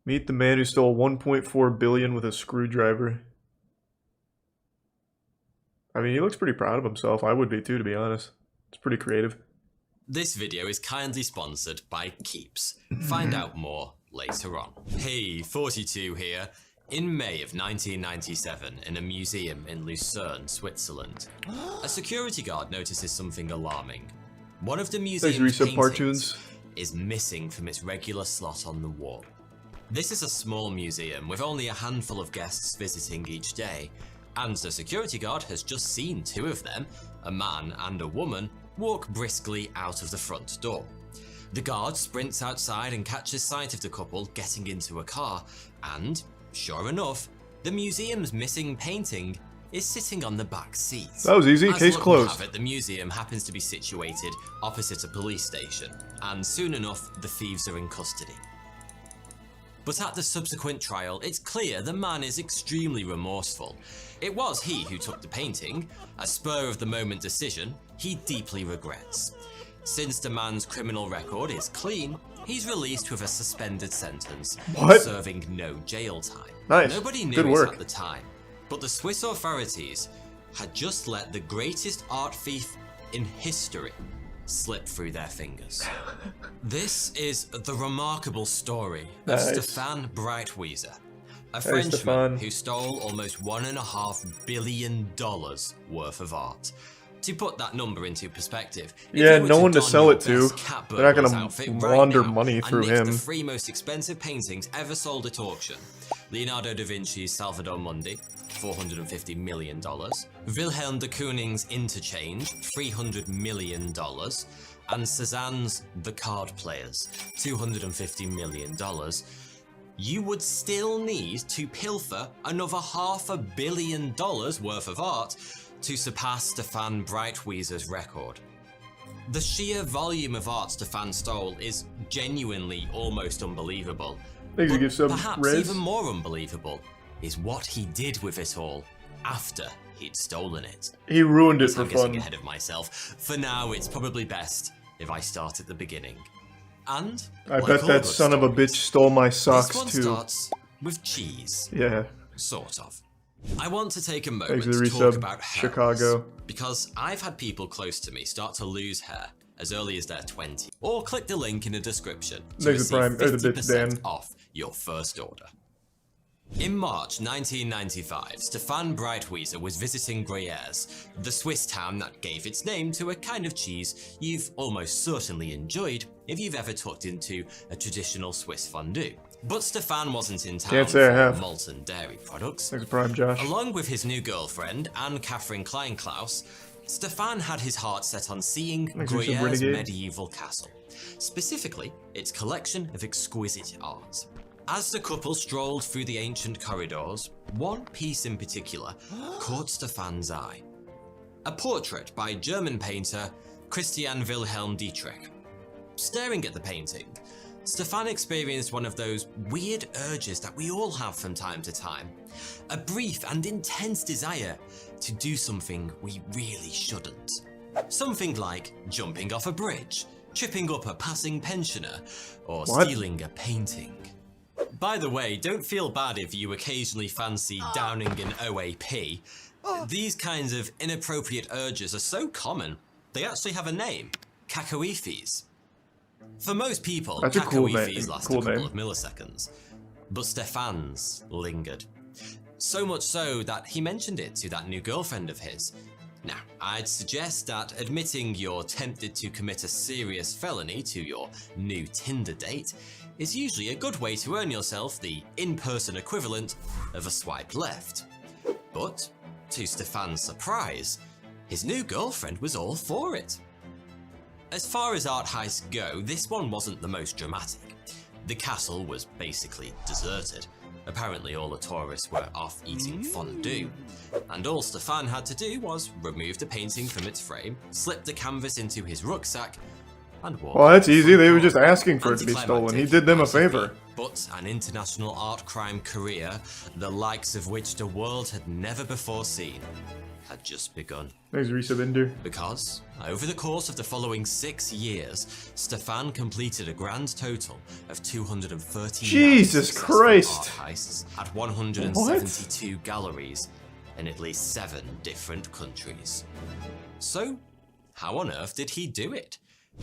Meet the man who stole 1.4 billion with a screwdriver. I mean, he looks pretty proud of himself. I would be too, to be honest. It's pretty creative. This video is kindly sponsored by Keeps. Find out more later on. Hey, 42 here. In May of 1997, in a museum in Lucerne, Switzerland, a security guard notices something alarming. One of the museum's paintings is missing from its regular slot on the wall. This is a small museum with only a handful of guests visiting each day, and the security guard has just seen two of them, a man and a woman, walk briskly out of the front door. The guard sprints outside and catches sight of the couple getting into a car, and, sure enough, the museum's missing painting is sitting on the back seat. That was easy, case closed. The museum happens to be situated opposite a police station, and soon enough, the thieves are in custody. But at the subsequent trial, it's clear the man is extremely remorseful. It was he who took the painting, a spur-of-the-moment decision he deeply regrets. Since the man's criminal record is clean, he's released with a suspended sentence, serving no jail time. Nice. Nobody knew it at the time, but the Swiss authorities had just let the greatest art thief in history slip through their fingers. This is the remarkable story of Stefan Breitwieser, a Frenchman who stole almost $1.5 billion worth of art. To put that number into perspective, yeah, no one to sell it to. They're not gonna launder money through him. The three most expensive paintings ever sold at auction: Leonardo da Vinci's Salvador Mundi, $450 million. Wilhelm de Kooning's Interchange, $300 million. And Cézanne's The Card Players, $250 million. You would still need to pilfer another $500 million worth of art to surpass Stefan Breitwieser's record. The sheer volume of art Stefan stole is genuinely almost unbelievable. But perhaps even more unbelievable is what he did with it all after he'd stolen it. He ruined it for fun. I'm getting ahead of myself. For now, it's probably best if I start at the beginning. And I bet that son of a bitch stole my socks too. This one starts with cheese. Yeah. Sort of. I want to take a moment to talk about hair Chicago. Because I've had people close to me start to lose hair as early as they're 20. Or click the link in the description to receive 50% off your first order. In March 1995, Stefan Breitwieser was visiting Gruyères, the Swiss town that gave its name to a kind of cheese you've almost certainly enjoyed if you've ever tucked into a traditional Swiss fondue. But Stefan wasn't in town for molten dairy products. Along with his new girlfriend, Anne-Catherine Kleinklaus, Stefan had his heart set on seeing Gruyère's medieval castle, specifically its collection of exquisite art. As the couple strolled through the ancient corridors, one piece in particular caught Stefan's eye. A portrait by German painter Christian Wilhelm Dietrich. Staring at the painting, Stefan experienced one of those weird urges that we all have from time to time. A brief and intense desire to do something we really shouldn't. Something like jumping off a bridge, tripping up a passing pensioner, or stealing a painting. By the way, don't feel bad if you occasionally fancy downing an OAP. These kinds of inappropriate urges are so common, they actually have a name: cacoephes. For most people, cacoephes last a couple of milliseconds, but Stefan's lingered. So much so that he mentioned it to that new girlfriend of his. Now, I'd suggest that admitting you're tempted to commit a serious felony to your new Tinder date is usually a good way to earn yourself the in-person equivalent of a swipe left. But, to Stefan's surprise, his new girlfriend was all for it. As far as art heists go, this one wasn't the most dramatic. The castle was basically deserted. Apparently all the tourists were off eating fondue, and all Stefan had to do was remove the painting from its frame, slip the canvas into his rucksack, and walk. Well, that's easy. They were just asking for it to be stolen. He did them a favor. But an international art crime career, the likes of which the world had never before seen. had just begun. Thanks, Resub. Because, over the course of the following 6 years, Stefan completed a grand total of 239 Jesus Christ! art heists at 172 galleries in at least 7 different countries. So, how on earth did he do it?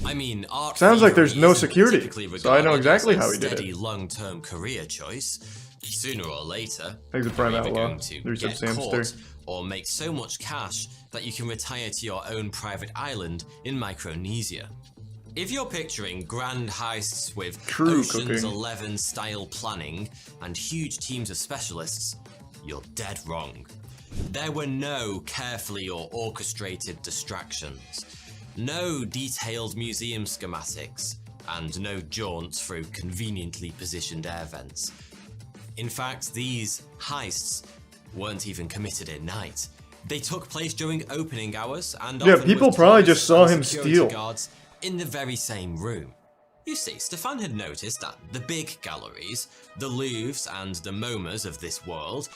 I mean, art sounds like there's no isn't security, typically so I know regarded exactly as a how he did steady, it. long-term career choice. Sooner or later, Thanks, you're Prime either Outlaw. going to There's get some caught Samster. or make so much cash that you can retire to your own private island in Micronesia. If you're picturing grand heists with True Ocean's cooking. 11 style planning and huge teams of specialists, you're dead wrong. There were no carefully or orchestrated distractions, no detailed museum schematics, and no jaunts through conveniently positioned air vents. In fact, these heists weren't even committed at night. They took place during opening hours and Yeah, often people with probably police just saw and him security steal. guards in the very same room. You see, Stefan had noticed that the big galleries, the Louvres and the MoMAs of this world,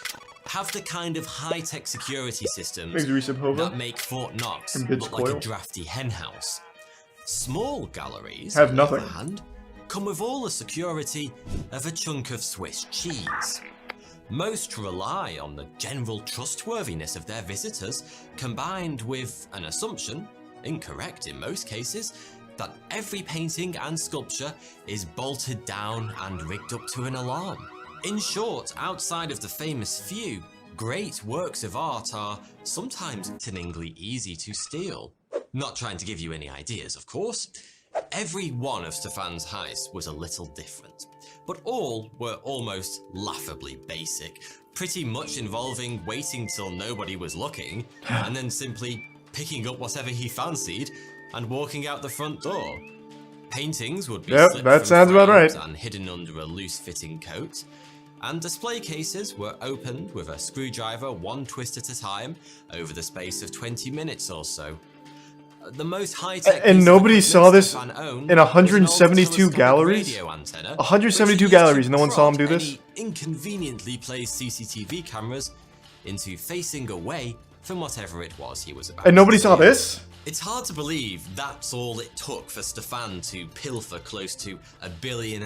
have the kind of high-tech security systems Thanks, Resub Hova. that make Fort Knox And look like a Bitspoil. drafty henhouse. Small galleries, Have on the nothing. other hand, come with all the security of a chunk of Swiss cheese. Most rely on the general trustworthiness of their visitors, combined with an assumption, incorrect in most cases, that every painting and sculpture is bolted down and rigged up to an alarm. In short, outside of the famous few, great works of art are sometimes sickeningly easy to steal. Not trying to give you any ideas, of course. Every one of Stefan's heists was a little different, but all were almost laughably basic, pretty much involving waiting till nobody was looking, and then simply picking up whatever he fancied and walking out the front door. Paintings would be Yep, slipped that from sounds about frames right. and hidden under a loose-fitting coat, and display cases were opened with a screwdriver one twist at a time over the space of 20 minutes or so. The most high-tech And piece of nobody equipment saw this Stefan owned in was an old 172 telescopic galleries? radio antenna, 172 which he galleries, used to no one saw him prod do this? any inconveniently placed CCTV cameras into facing away from whatever it was he was about And nobody to saw steal. this? It's hard to believe that's all it took for Stefan to pilfer close to $1.5 billion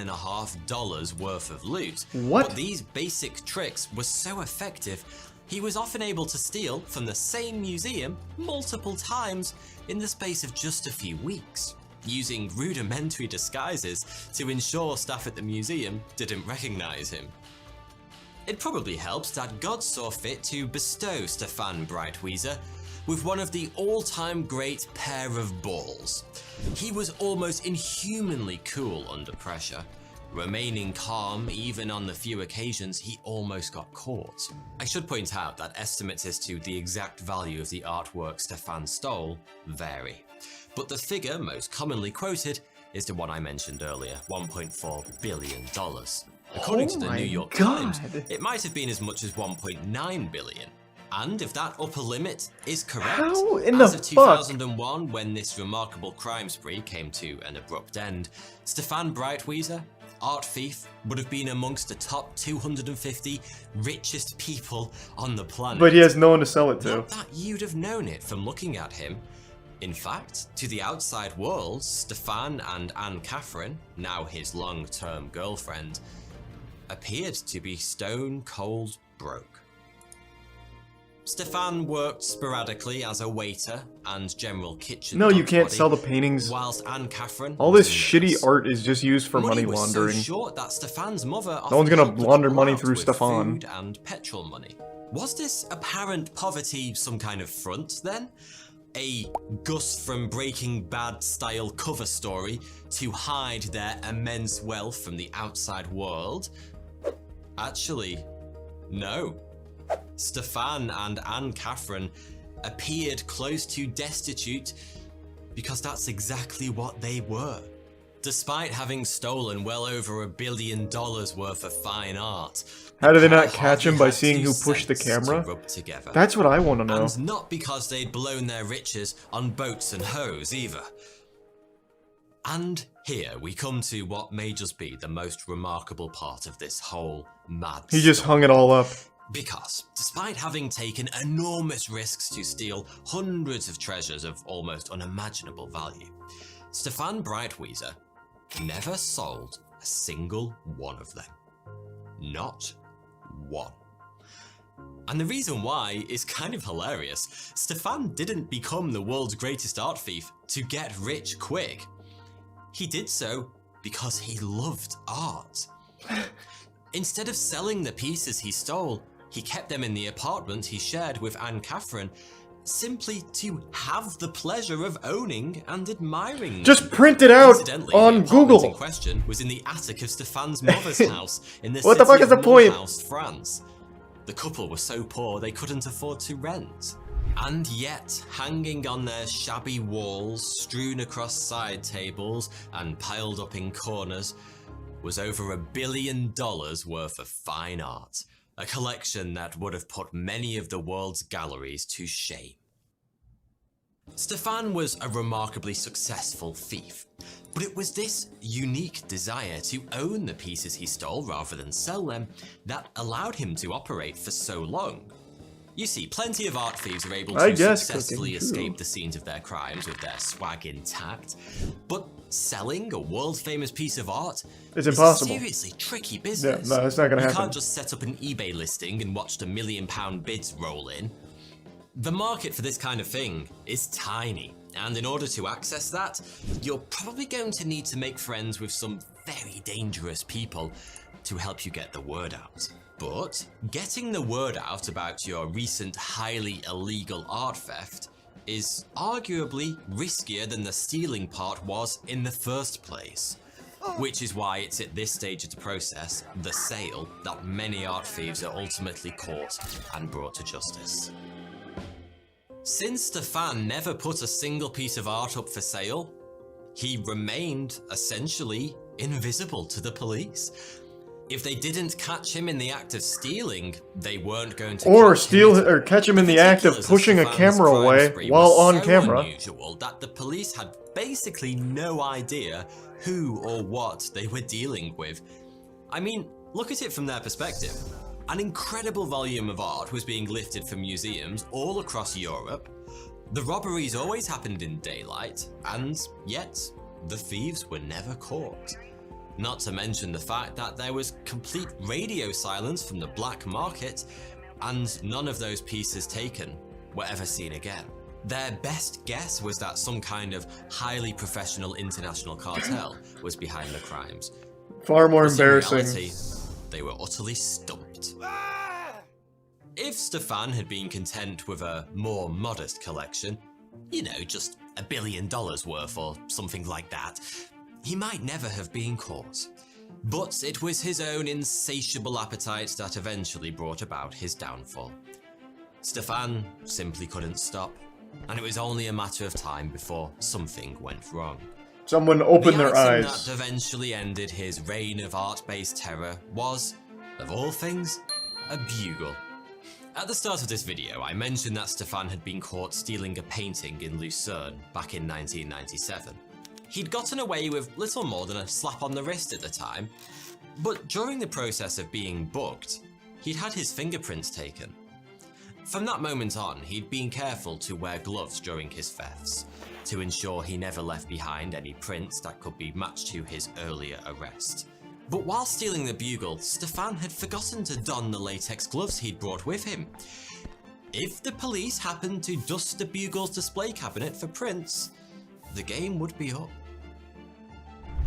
worth of loot. What? But these basic tricks were so effective, he was often able to steal from the same museum multiple times in the space of just a few weeks, using rudimentary disguises to ensure staff at the museum didn't recognize him. It probably helps that God saw fit to bestow Stefan Breitwieser with one of the all-time great pair of balls. He was almost inhumanly cool under pressure, remaining calm even on the few occasions he almost got caught. I should point out that estimates as to the exact value of the artwork Stefan stole vary, but the figure most commonly quoted is the one I mentioned earlier, $1.4 billion. According to the my New York God. Times, it might have been as much as 1.9 billion. And if that upper limit is correct, How in as the of fuck? 2001, when this remarkable crime spree came to an abrupt end, Stefan Breitwieser, art thief, would have been amongst the top 250 richest people on the planet. But he has no one to sell it to. Not that you'd have known it from looking at him. In fact, to the outside world, Stefan and Anne Catherine, now his long-term girlfriend, appeared to be stone cold broke. Stefan worked sporadically as a waiter and general kitchen No, you can't dog's sell the body, paintings. whilst Anne Catherine All was this a shitty nurse. art is just used for money was laundering. So short that Stefan's mother No one's gonna often helped the launder couple money out through with Stefan. food and petrol money. Was this apparent poverty some kind of front then? A Gus from Breaking Bad style cover story to hide their immense wealth from the outside world? Actually, no. Stefan and Anne Catherine appeared close to destitute because that's exactly what they were. Despite having stolen well over $1 billion worth of fine art, How did they the not pair catch him hardly by had seeing 2 who pushed the cents to camera? rub together. That's what I want to know. And not because they'd blown their riches on boats and hoes either. And here we come to what may just be the most remarkable part of this whole mad He just story. hung it all up. Because, despite having taken enormous risks to steal hundreds of treasures of almost unimaginable value, Stefan Breitwieser never sold a single one of them. Not one. And the reason why is kind of hilarious. Stefan didn't become the world's greatest art thief to get rich quick. He did so because he loved art. Instead of selling the pieces he stole, he kept them in the apartment he shared with Anne-Catherine, simply to have the pleasure of owning and admiring them. Just print it out on the Google. In question was in the attic of Stefan's mother's house in the What the city fuck is of the point? Mulhouse, France. The couple were so poor they couldn't afford to rent. And yet, hanging on their shabby walls, strewn across side tables, and piled up in corners, was over $1 billion worth of fine art. A collection that would have put many of the world's galleries to shame. Stefan was a remarkably successful thief, but it was this unique desire to own the pieces he stole rather than sell them that allowed him to operate for so long. You see, plenty of art thieves are able to successfully escape the scenes of their crimes with their swag intact, but selling a world-famous piece of art is impossible. A seriously tricky business. Yeah, no, it's not gonna happen. You can't just set up an eBay listing and watch the £1 million bids roll in. The market for this kind of thing is tiny, and in order to access that, you're probably going to need to make friends with some very dangerous people to help you get the word out. But getting the word out about your recent highly illegal art theft is arguably riskier than the stealing part was in the first place. Which is why it's at this stage of the process, the sale, that many art thieves are ultimately caught and brought to justice. Since Stefan never put a single piece of art up for sale, he remained essentially invisible to the police. If they didn't catch him in the act of stealing, they weren't going to catch him in the act of pushing a camera away while on camera. Unusual that the police had basically no idea who or what they were dealing with. I mean, look at it from their perspective. An incredible volume of art was being lifted from museums all across Europe. The robberies always happened in daylight, and yet the thieves were never caught. Not to mention the fact that there was complete radio silence from the black market, and none of those pieces taken were ever seen again. Their best guess was that some kind of highly professional international cartel was behind the crimes. Far more embarrassing. In reality, they were utterly stumped. If Stefan had been content with a more modest collection, you know, just $1 billion worth or something like that, he might never have been caught. But it was his own insatiable appetite that eventually brought about his downfall. Stefan simply couldn't stop, and it was only a matter of time before something went wrong. Someone opened their eyes. The item that eventually ended his reign of art-based terror was, of all things, a bugle. At the start of this video, I mentioned that Stefan had been caught stealing a painting in Lucerne back in 1997. He'd gotten away with little more than a slap on the wrist at the time, but during the process of being booked, he'd had his fingerprints taken. From that moment on, he'd been careful to wear gloves during his thefts, to ensure he never left behind any prints that could be matched to his earlier arrest. But while stealing the bugle, Stefan had forgotten to don the latex gloves he'd brought with him. If the police happened to dust the bugle's display cabinet for prints, the game would be up.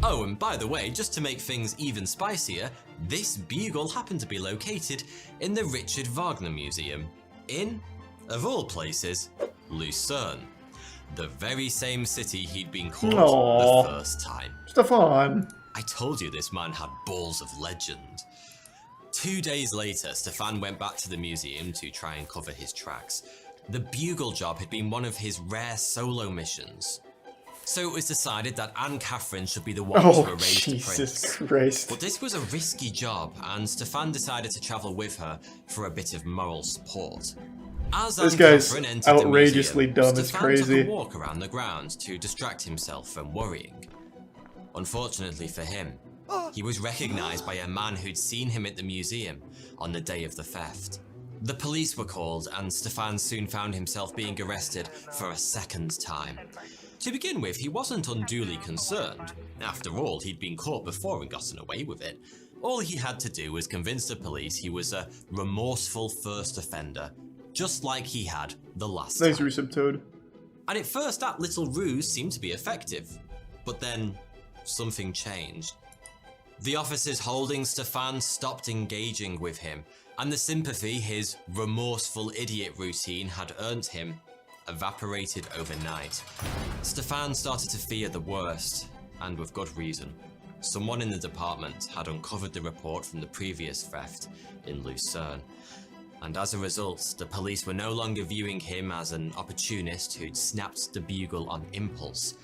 Oh, and by the way, just to make things even spicier, this bugle happened to be located in the Richard Wagner Museum in, of all places, Lucerne. The very same city he'd been caught the first time. Stefan. I told you this man had balls of legend. 2 days later, Stefan went back to the museum to try and cover his tracks. The bugle job had been one of his rare solo missions. So it was decided that Anne-Catherine should be the one to erase the prints. Jesus Christ. But this was a risky job, and Stefan decided to travel with her for a bit of moral support. As This guy's Anne-Catherine entered outrageously the museum, dumb. It's Stefan crazy. took a walk around the grounds to distract himself from worrying. Unfortunately for him, he was recognized by a man who'd seen him at the museum on the day of the theft. The police were called, and Stefan soon found himself being arrested for a second time. To begin with, he wasn't unduly concerned. After all, he'd been caught before and gotten away with it. All he had to do was convince the police he was a remorseful first offender, just like he had the last time. Nice resub, Toad. And at first, that little ruse seemed to be effective. But then, something changed. The officers holding Stefan stopped engaging with him, and the sympathy his remorseful idiot routine had earned him evaporated overnight. Stefan started to fear the worst, and with good reason. Someone in the department had uncovered the report from the previous theft in Lucerne, and as a result, the police were no longer viewing him as an opportunist who'd snapped the bugle on impulse,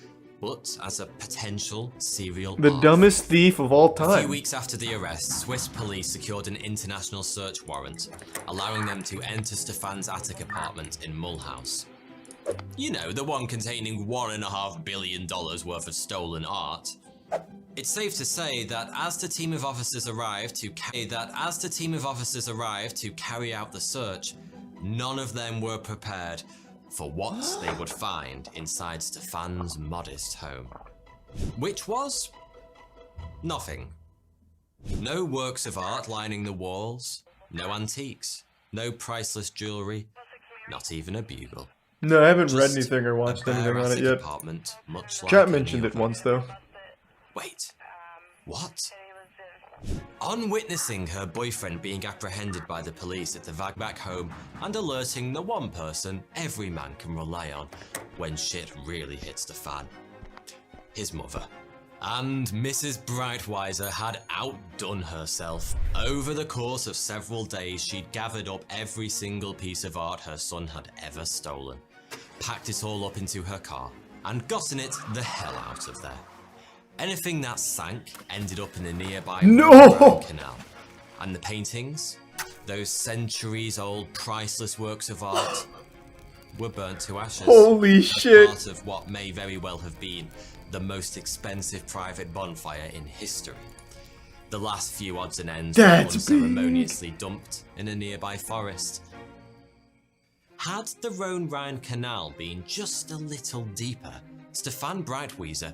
but as a potential serial The dumbest thief of all A time. few weeks after the arrest, Swiss police secured an international search warrant, allowing them to enter Stefan's attic apartment in Mulhouse. You know, the one containing $1.5 billion worth of stolen art. It's safe to say that as the team of officers arrived to carry out the search, none of them were prepared for what they would find inside Stefan's modest home. Which was nothing. No works of art lining the walls, no antiques, no priceless jewelry, not even a bugle. No, I haven't read Just anything or watched a anything on it bare-attic yet. apartment, much like Chat any mentioned it other. once, though. Wait, what? On witnessing her boyfriend being apprehended by the police at the back home and alerting the one person every man can rely on when shit really hits the fan, his mother. And Mrs. Brightweiser had outdone herself. Over the course of several days, she'd gathered up every single piece of art her son had ever stolen, packed it all up into her car, and gotten it the hell out of there. Anything that sank ended up in a nearby canal. And the paintings, those centuries-old priceless works of art, were burnt to ashes. Holy as shit. part of what may very well have been the most expensive private bonfire in history. The last few odds and ends were That's unceremoniously dumped in a nearby forest. Had the Rhone-Rhine Canal been just a little deeper, Stefan Breitwieser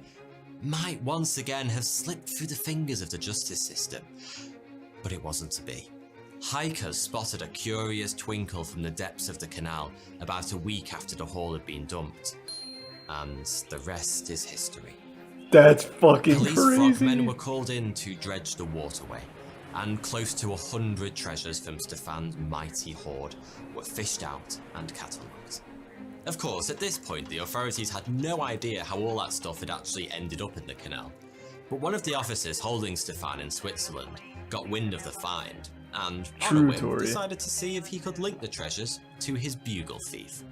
might once again have slipped through the fingers of the justice system. But it wasn't to be. Hikers spotted a curious twinkle from the depths of the canal about a week after the haul had been dumped. And the rest is history. That's fucking Police crazy. frogmen were called in to dredge the waterway, and close to 100 treasures from Stefan's mighty hoard were fished out and catalogued. Of course, at this point, the authorities had no idea how all that stuff had actually ended up in the canal. But one of the officers holding Stefan in Switzerland got wind of the find, and on a whim decided to see if he could link the treasures to his bugle thief.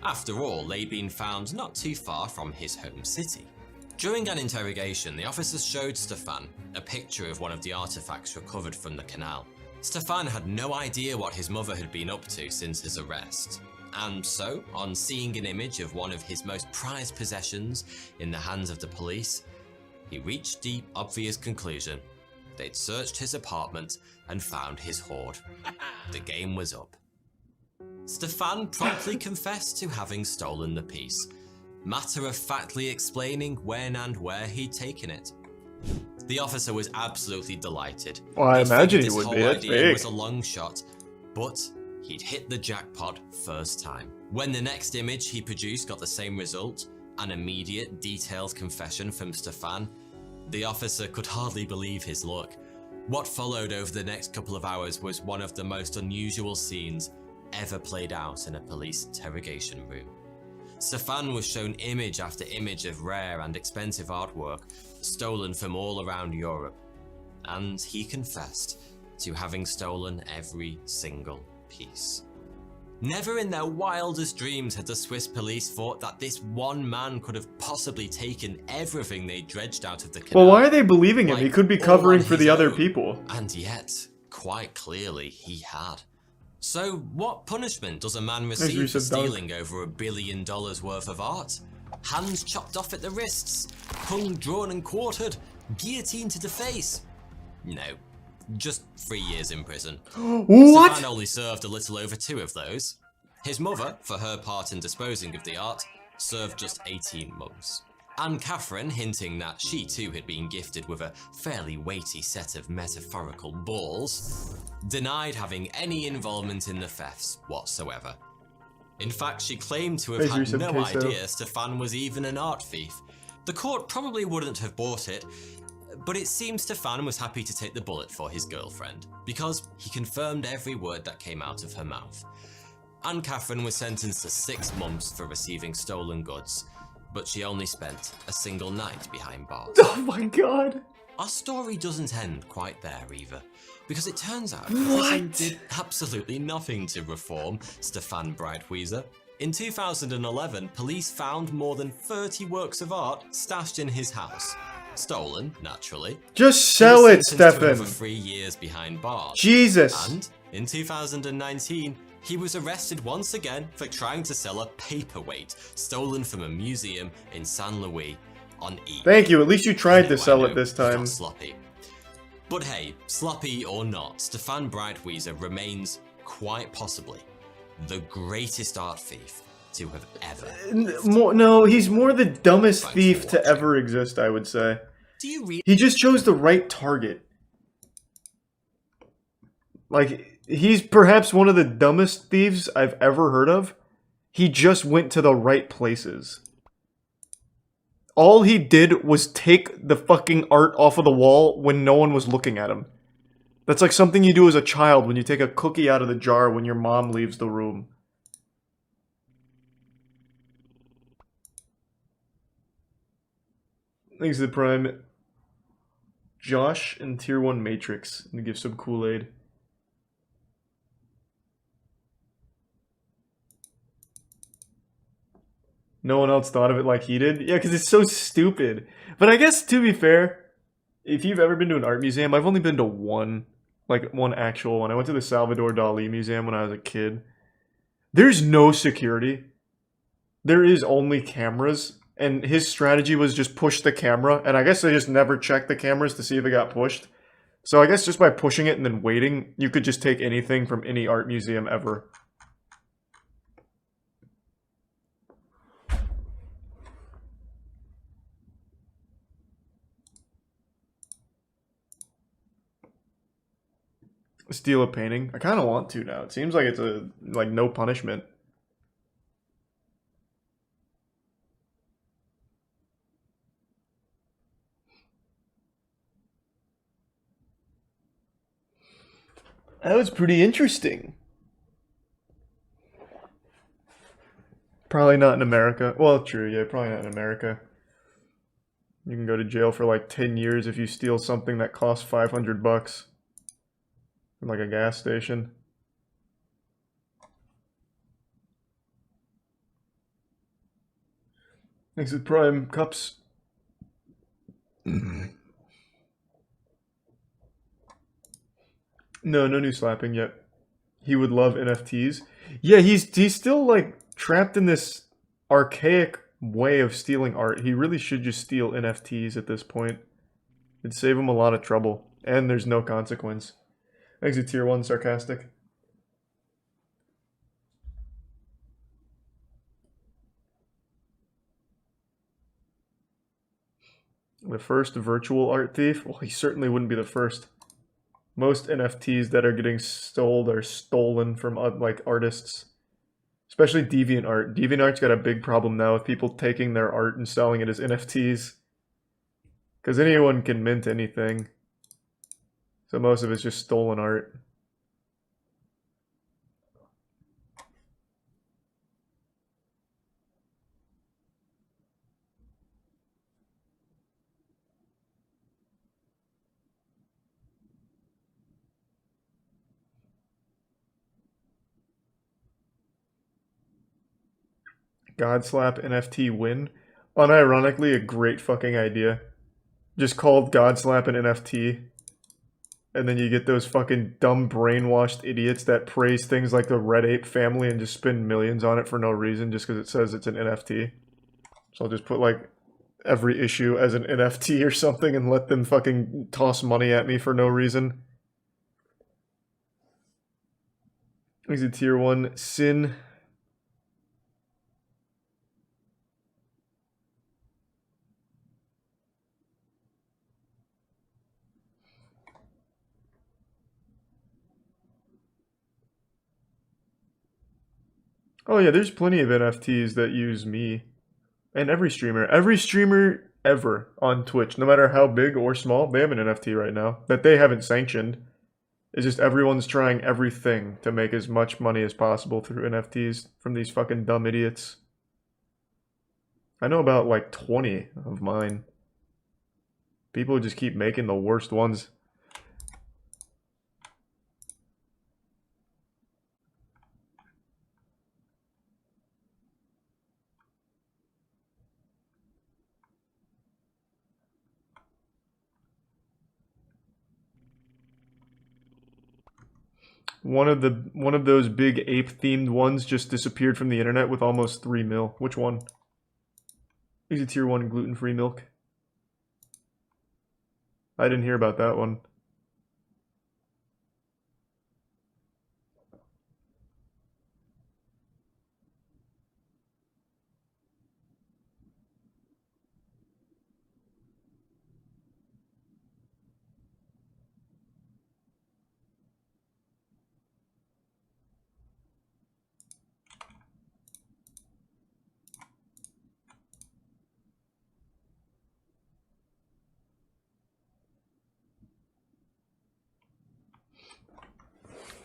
After all, they'd been found not too far from his home city. During an interrogation, the officers showed Stefan a picture of one of the artifacts recovered from the canal. Stefan had no idea what his mother had been up to since his arrest. And so, on seeing an image of one of his most prized possessions in the hands of the police, he reached the obvious conclusion. They'd searched his apartment and found his hoard. The game was up. Stefan promptly confessed to having stolen the piece, matter-of-factly explaining when and where he'd taken it. The officer was absolutely delighted. Well, I He'd imagine figured he this would be. whole That's idea big. was a long shot, but he'd hit the jackpot first time. When the next image he produced got the same result, an immediate, detailed confession from Stefan, the officer could hardly believe his luck. What followed over the next couple of hours was one of the most unusual scenes ever played out in a police interrogation room. Stefan was shown image after image of rare and expensive artwork stolen from all around Europe, and he confessed to having stolen every single piece. Never in their wildest dreams had the Swiss police thought that this one man could have possibly taken everything they dredged out of the canal. Well, why are they believing him? He could be all covering on for his the other own. people. And yet, quite clearly, he had. So, what punishment does a man receive for resub, dog. stealing over $1 billion worth of art? Hands chopped off at the wrists, tongue drawn and quartered, guillotine to the face? No, just 3 years in prison. What? Stefan only served a little over 2 of those. His mother, for her part in disposing of the art, served just 18 months. Anne Catherine, hinting that she too had been gifted with a fairly weighty set of metaphorical balls, denied having any involvement in the thefts whatsoever. In fact, she claimed to have had no idea Stefan was even an art thief. The court probably wouldn't have bought it, but it seems Stefan was happy to take the bullet for his girlfriend, because he confirmed every word that came out of her mouth. Anne Catherine was sentenced to 6 months for receiving stolen goods, but she only spent a single night behind bars. Oh my god. Our story doesn't end quite there either, because it turns out prison did absolutely nothing to reform Stefan Breitwieser. In 2011, police found more than 30 works of art stashed in his house. Stolen, naturally. Just sell it, Stefan. Over 3 years behind bars. Jesus. And in 2019, he was arrested once again for trying to sell a paperweight stolen from a museum in San Luis on eBay. Thank you. At least you tried to sell it this time. Sloppy. But hey, sloppy or not, Stefan Breitwieser remains quite possibly the greatest art thief to have ever. No, he's more the dumbest thief to ever exist, I would say. Do you read? He just chose the right target. Like, he's perhaps one of the dumbest thieves I've ever heard of. He just went to the right places. All he did was take the fucking art off of the wall when no one was looking at him. That's like something you do as a child when you take a cookie out of the jar when your mom leaves the room. Thanks to the Prime. Josh and Tier 1 Matrix. And give some Kool-Aid. No one else thought of it like he did? Yeah, because it's so stupid. But I guess, to be fair, if you've ever been to an art museum, I've only been to one. Like, one actual one. I went to the Salvador Dali Museum when I was a kid. There's no security. There is only cameras. And his strategy was just push the camera. And I guess they just never checked the cameras to see if it got pushed. So I guess just by pushing it and then waiting, you could just take anything from any art museum ever. Steal a painting? I kind of want to now. It seems like it's like no punishment. That was pretty interesting. Probably not in America. Well, true, yeah, probably not in America. You can go to jail for like 10 years if you steal something that costs $500 from like a gas station. Thanks to Prime Cups. No new slapping yet. He would love NFTs. Yeah, he's still like trapped in this archaic way of stealing art. He really should just steal NFTs at this point. It'd save him a lot of trouble. And there's no consequence. Exit Tier 1 Sarcastic. The first virtual art thief? Well, he certainly wouldn't be the first. Most NFTs that are getting stole are stolen from like artists. Especially DeviantArt. DeviantArt's got a big problem now with people taking their art and selling it as NFTs. Because anyone can mint anything. So most of it's just stolen art. Godslap NFT win. Unironically, a great fucking idea. Just called Godslap an NFT. And then you get those fucking dumb brainwashed idiots that praise things like the Red Ape family and just spend millions on it for no reason just because it says it's an NFT. So I'll just put like every issue as an NFT or something and let them fucking toss money at me for no reason. He's a tier 1. Sin. Oh yeah, there's plenty of NFTs that use me. And every streamer ever on Twitch, no matter how big or small, they have an NFT right now that they haven't sanctioned. It's just everyone's trying everything to make as much money as possible through NFTs from these fucking dumb idiots. I know about like 20 of mine. People just keep making the worst ones. One of those big ape-themed ones just disappeared from the internet with almost 3 mil. Which one? He's a tier 1 gluten-free milk. I didn't hear about that one.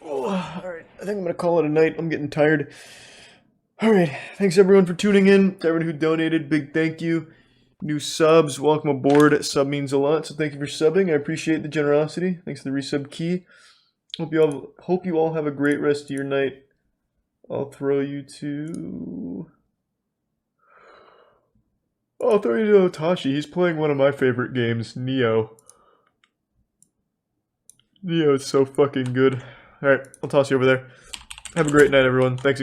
Oh, alright, I think I'm gonna call it a night. I'm getting tired. Alright, thanks everyone for tuning in. To everyone who donated, big thank you. New subs, welcome aboard. Sub means a lot, so thank you for subbing. I appreciate the generosity. Thanks for the resub key. Hope you all have a great rest of your night. I'll throw you to Otashi. He's playing one of my favorite games, Neo. Neo is so fucking good. Alright, I'll toss you over there. Have a great night, everyone. Thanks again.